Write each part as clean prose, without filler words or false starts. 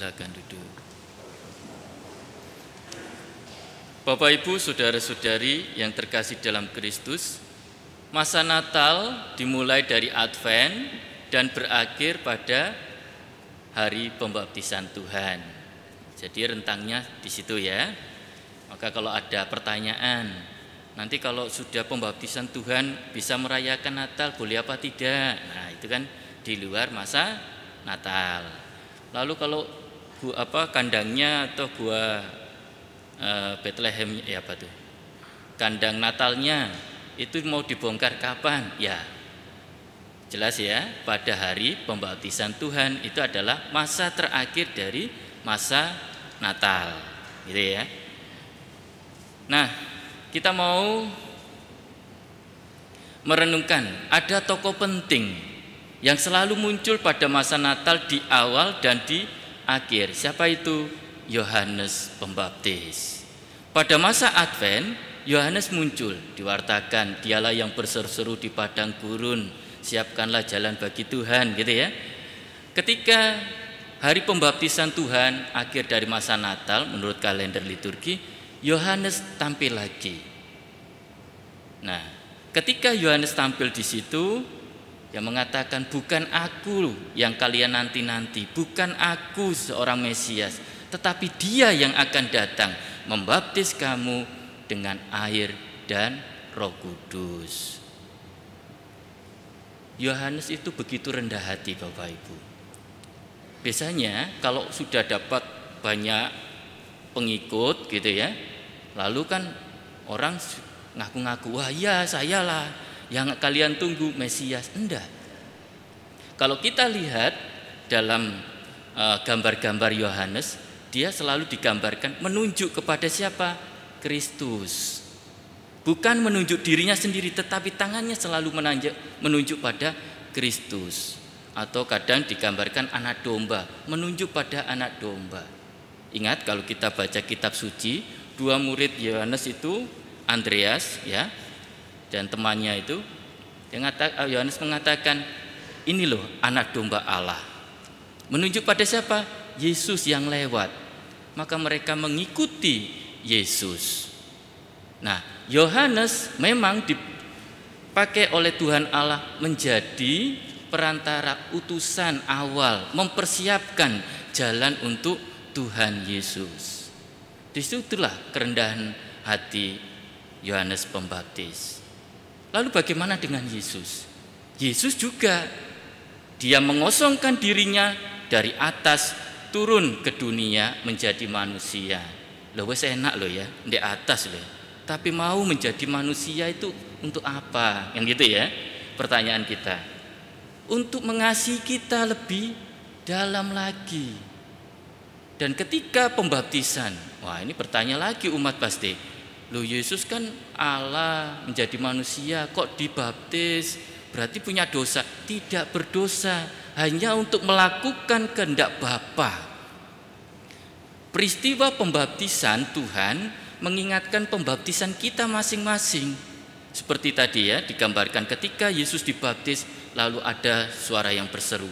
Silakan duduk. Bapak Ibu, saudara-saudari yang terkasih dalam Kristus, masa Natal dimulai dari Advent dan berakhir pada hari pembaptisan Tuhan. Jadi rentangnya di situ ya. Maka kalau ada pertanyaan, nanti kalau sudah pembaptisan Tuhan bisa merayakan Natal boleh apa tidak? Nah, itu kan di luar masa Natal. Lalu kalau kandangnya atau buah Bethlehem ya apa tuh? Kandang Natalnya itu mau dibongkar kapan? Ya. Jelas ya, pada hari pembaptisan Tuhan itu adalah masa terakhir dari masa Natal. Gitu ya. Nah, kita mau merenungkan ada tokoh penting yang selalu muncul pada masa Natal di awal dan di akhir. Siapa itu? Yohanes Pembaptis. Pada masa Advent, Yohanes muncul, diwartakan, dialah yang berseru-seru di padang gurun, siapkanlah jalan bagi Tuhan, gitu ya. Ketika hari pembaptisan Tuhan, akhir dari masa Natal menurut kalender liturgi, Yohanes tampil lagi. Nah, ketika Yohanes tampil di situ, yang mengatakan bukan aku yang kalian nanti-nanti, bukan aku seorang Mesias, tetapi Dia yang akan datang membaptis kamu dengan air dan Roh Kudus. Yohanes itu begitu rendah hati, Bapak Ibu. Biasanya kalau sudah dapat banyak pengikut gitu ya, lalu kan orang ngaku-ngaku, wah iya sayalah yang kalian tunggu Mesias. Enggak. Kalau kita lihat dalam gambar-gambar Yohanes, dia selalu digambarkan menunjuk kepada siapa? Kristus. Bukan menunjuk dirinya sendiri, tetapi tangannya selalu menunjuk pada Kristus. Atau kadang digambarkan anak domba, menunjuk pada anak domba. Ingat kalau kita baca kitab suci, dua murid Yohanes itu Andreas ya, dan temannya itu, Yohanes mengatakan, ini loh anak domba Allah. Menunjuk pada siapa? Yesus yang lewat. Maka mereka mengikuti Yesus. Nah, Yohanes memang dipakai oleh Tuhan Allah menjadi perantara utusan awal, mempersiapkan jalan untuk Tuhan Yesus. Disitulah kerendahan hati Yohanes Pembaptis. Lalu bagaimana dengan Yesus? Yesus juga, dia mengosongkan dirinya dari atas turun ke dunia menjadi manusia. Loh wes enak loh ya, di atas loh. Tapi mau menjadi manusia itu untuk apa? Yang gitu ya pertanyaan kita. Untuk mengasihi kita lebih dalam lagi. Dan ketika pembaptisan, wah ini bertanya lagi umat pasti. Loh Yesus kan Allah menjadi manusia kok dibaptis, berarti punya dosa? Tidak berdosa, hanya untuk melakukan kehendak Bapa. Peristiwa pembaptisan Tuhan mengingatkan pembaptisan kita masing-masing. Seperti tadi ya digambarkan ketika Yesus dibaptis, lalu ada suara yang berseru,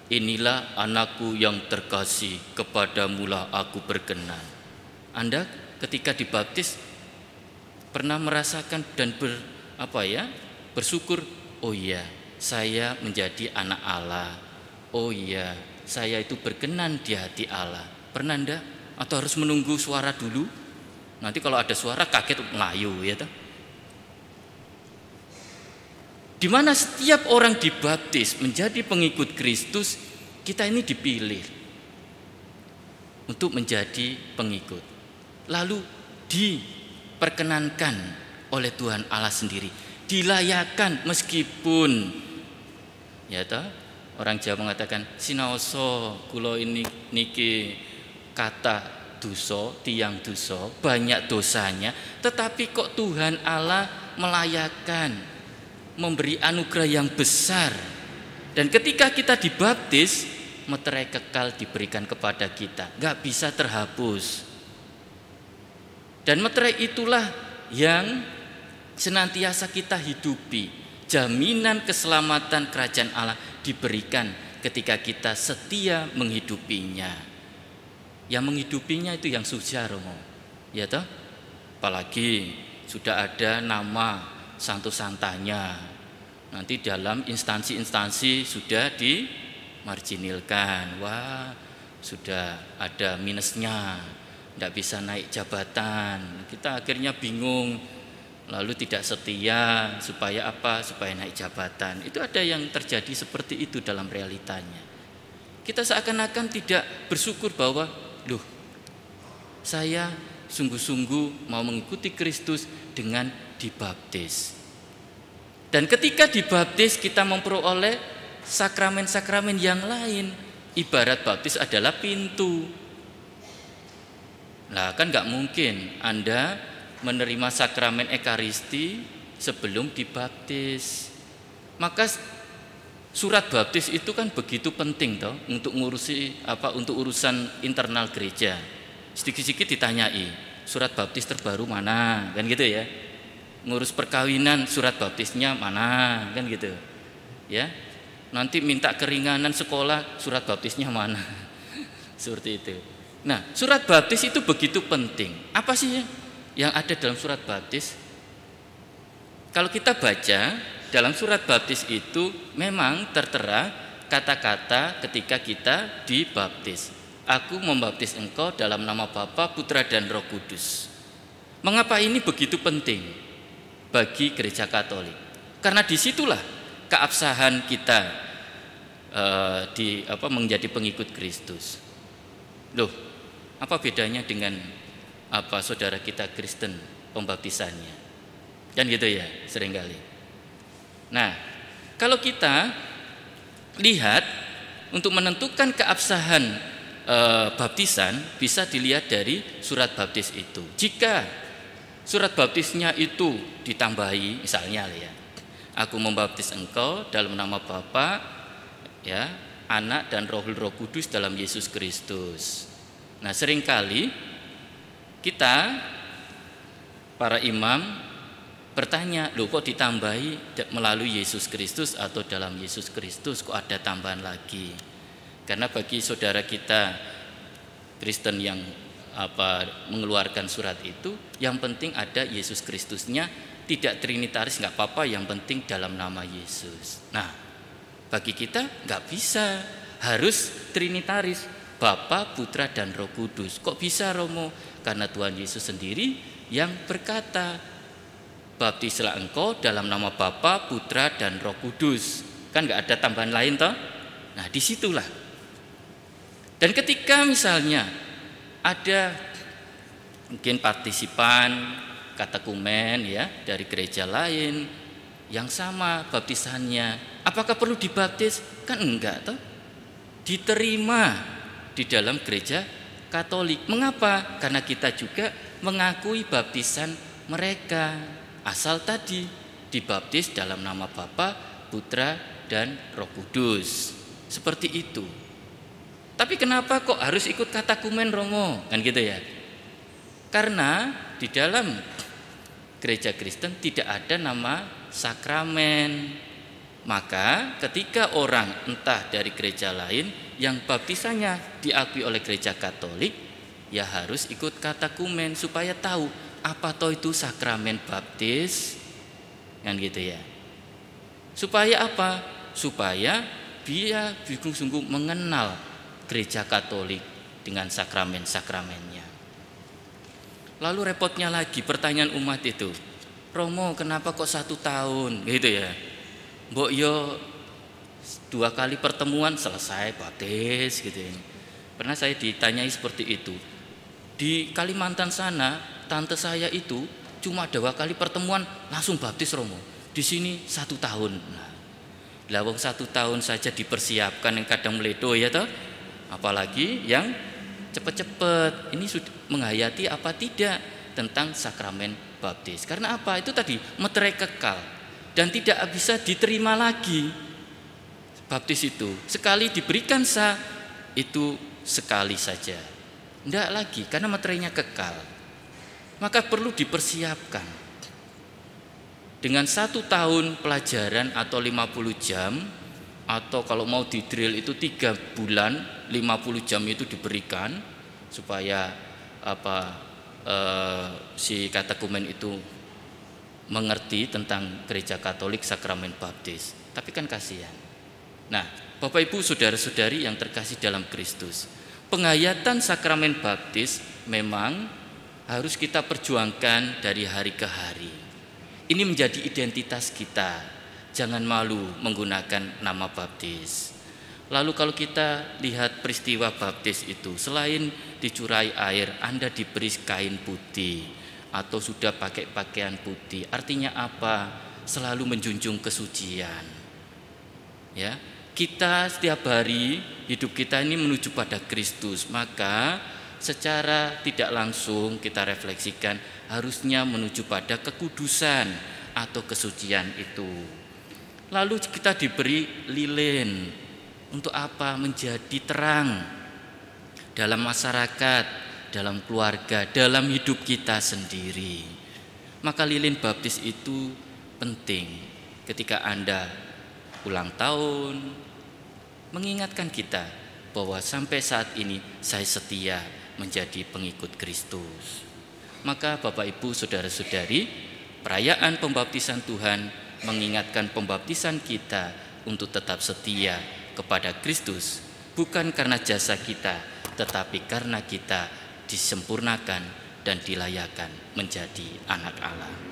inilah anakku yang terkasih, kepadamulah aku berkenan. Anda ketika dibaptis pernah merasakan dan bersyukur, oh iya saya menjadi anak Allah, oh iya saya itu berkenan di hati Allah. Pernah enggak? Atau harus menunggu suara dulu? Nanti kalau ada suara kaget melayu ya toh. Di mana setiap orang dibaptis menjadi pengikut Kristus, kita ini dipilih untuk menjadi pengikut. Lalu diperkenankan oleh Tuhan Allah sendiri, dilayakan meskipun ya toh, orang Jawa mengatakan sinaoso kula ini niki kata dosa, tiang dosa, banyak dosanya, tetapi kok Tuhan Allah melayakan, memberi anugerah yang besar. Dan ketika kita dibaptis, meterai kekal diberikan kepada kita, gak bisa terhapus. Dan meterai itulah yang senantiasa kita hidupi. Jaminan keselamatan kerajaan Allah diberikan ketika kita setia menghidupinya. yang menghidupinya itu yang sucia Romo. Ya toh? Apalagi sudah ada nama santo santanya. Nanti dalam instansi-instansi sudah dimarginilkan. Wah, sudah ada minusnya, tidak bisa naik jabatan. Kita akhirnya bingung, lalu tidak setia, supaya apa? Supaya naik jabatan. Itu ada yang terjadi seperti itu dalam realitanya. Kita seakan-akan tidak bersyukur bahwa, loh, saya sungguh-sungguh mau mengikuti Kristus dengan dibaptis. Dan ketika dibaptis kita memperoleh sakramen-sakramen yang lain. Ibarat baptis adalah pintu. Nah, kan nggak mungkin Anda menerima sakramen Ekaristi sebelum dibaptis. Maka surat baptis itu kan begitu penting toh untuk untuk urusan internal gereja. Sedikit-sedikit ditanyai, surat baptis terbaru mana? Kan gitu ya. Ngurus perkawinan surat baptisnya mana? Kan gitu. Ya. Nanti minta keringanan sekolah surat baptisnya mana? Seperti itu. Nah, surat baptis itu begitu penting. Apa sih yang ada dalam surat baptis? Kalau kita baca dalam surat baptis itu memang tertera kata-kata ketika kita dibaptis. Aku membaptis engkau dalam nama Bapa, Putra dan Roh Kudus. Mengapa ini begitu penting bagi gereja Katolik? Karena disitulah keabsahan kita menjadi pengikut Kristus. Loh, apa bedanya dengan saudara kita Kristen pembaptisannya? Kan gitu ya, seringkali. Nah, kalau kita lihat untuk menentukan keabsahan baptisan bisa dilihat dari surat baptis itu. Jika surat baptisnya itu ditambahi, misalnya ya, aku membaptis engkau dalam nama Bapa, ya, Anak dan Roh Kudus dalam Yesus Kristus. Nah, seringkali kita para imam bertanya, loh kok ditambahi melalui Yesus Kristus atau dalam Yesus Kristus, kok ada tambahan lagi? Karena bagi saudara kita Kristen yang mengeluarkan surat itu, yang penting ada Yesus Kristusnya, tidak trinitaris nggak apa-apa, yang penting dalam nama Yesus. Nah, bagi kita nggak bisa, harus trinitaris, Bapa, Putra dan Roh Kudus. Kok bisa Romo? Karena Tuhan Yesus sendiri yang berkata, baptislah engkau dalam nama Bapa, Putra dan Roh Kudus. Kan nggak ada tambahan lain toh? Nah, disitulah. Dan ketika misalnya ada mungkin partisipan katekumen ya dari gereja lain yang sama baptisannya, apakah perlu dibaptis? Kan enggak toh? Diterima di dalam gereja Katolik. Mengapa? Karena kita juga mengakui baptisan mereka, asal tadi dibaptis dalam nama Bapa, Putra dan Roh Kudus. Seperti itu. Tapi kenapa kok harus ikut katekumen Romo? Kan gitu ya. Karena di dalam gereja Kristen tidak ada nama sakramen. Maka ketika orang entah dari gereja lain yang baptisannya diakui oleh gereja Katolik, ya harus ikut katekumen supaya tahu apa toh itu sakramen baptis. Kan gitu ya. Supaya apa? Supaya dia sungguh-sungguh mengenal gereja Katolik dengan sakramen-sakramennya. Lalu repotnya lagi pertanyaan umat itu, Romo kenapa kok 1 tahun gitu ya? Mbok yo 2 kali pertemuan selesai baptis gitu ya. Pernah saya ditanyai seperti itu. Di Kalimantan sana tante saya itu cuma 2 kali pertemuan langsung baptis Romo. Di sini 1 tahun. Nah, lawang 1 tahun saja dipersiapkan yang kadang meledo ya toh. Apalagi yang cepat-cepat. Ini sudah menghayati apa tidak tentang sakramen baptis. Karena apa? Itu tadi meterai kekal dan tidak bisa diterima lagi. Baptis itu sekali diberikan sah, itu sekali saja. Tidak lagi karena meterainya kekal. Maka perlu dipersiapkan. Dengan 1 tahun pelajaran atau 50 jam, atau kalau mau di drill itu 3 bulan 50 jam itu diberikan, supaya si katekumen itu mengerti tentang gereja Katolik sakramen baptis. Tapi kan kasihan. Nah, Bapak Ibu saudara-saudari yang terkasih dalam Kristus, penghayatan sakramen baptis memang harus kita perjuangkan dari hari ke hari. Ini menjadi identitas kita. Jangan malu menggunakan nama baptis. Lalu kalau kita lihat peristiwa baptis itu, selain dicurai air, Anda diberi kain putih atau sudah pakai pakaian putih. Artinya apa? Selalu menjunjung kesucian. Ya, kita setiap hari hidup kita ini menuju pada Kristus, maka secara tidak langsung kita refleksikan harusnya menuju pada kekudusan atau kesucian itu. Lalu kita diberi lilin. Untuk apa? Menjadi terang dalam masyarakat, dalam keluarga, dalam hidup kita sendiri. Maka lilin baptis itu penting ketika Anda ulang tahun, mengingatkan kita bahwa sampai saat ini saya setia menjadi pengikut Kristus. Maka Bapak Ibu saudara-saudari, perayaan pembaptisan Tuhan mengingatkan pembaptisan kita untuk tetap setia kepada Kristus, bukan karena jasa kita, tetapi karena kita disempurnakan dan dilayakan menjadi anak Allah.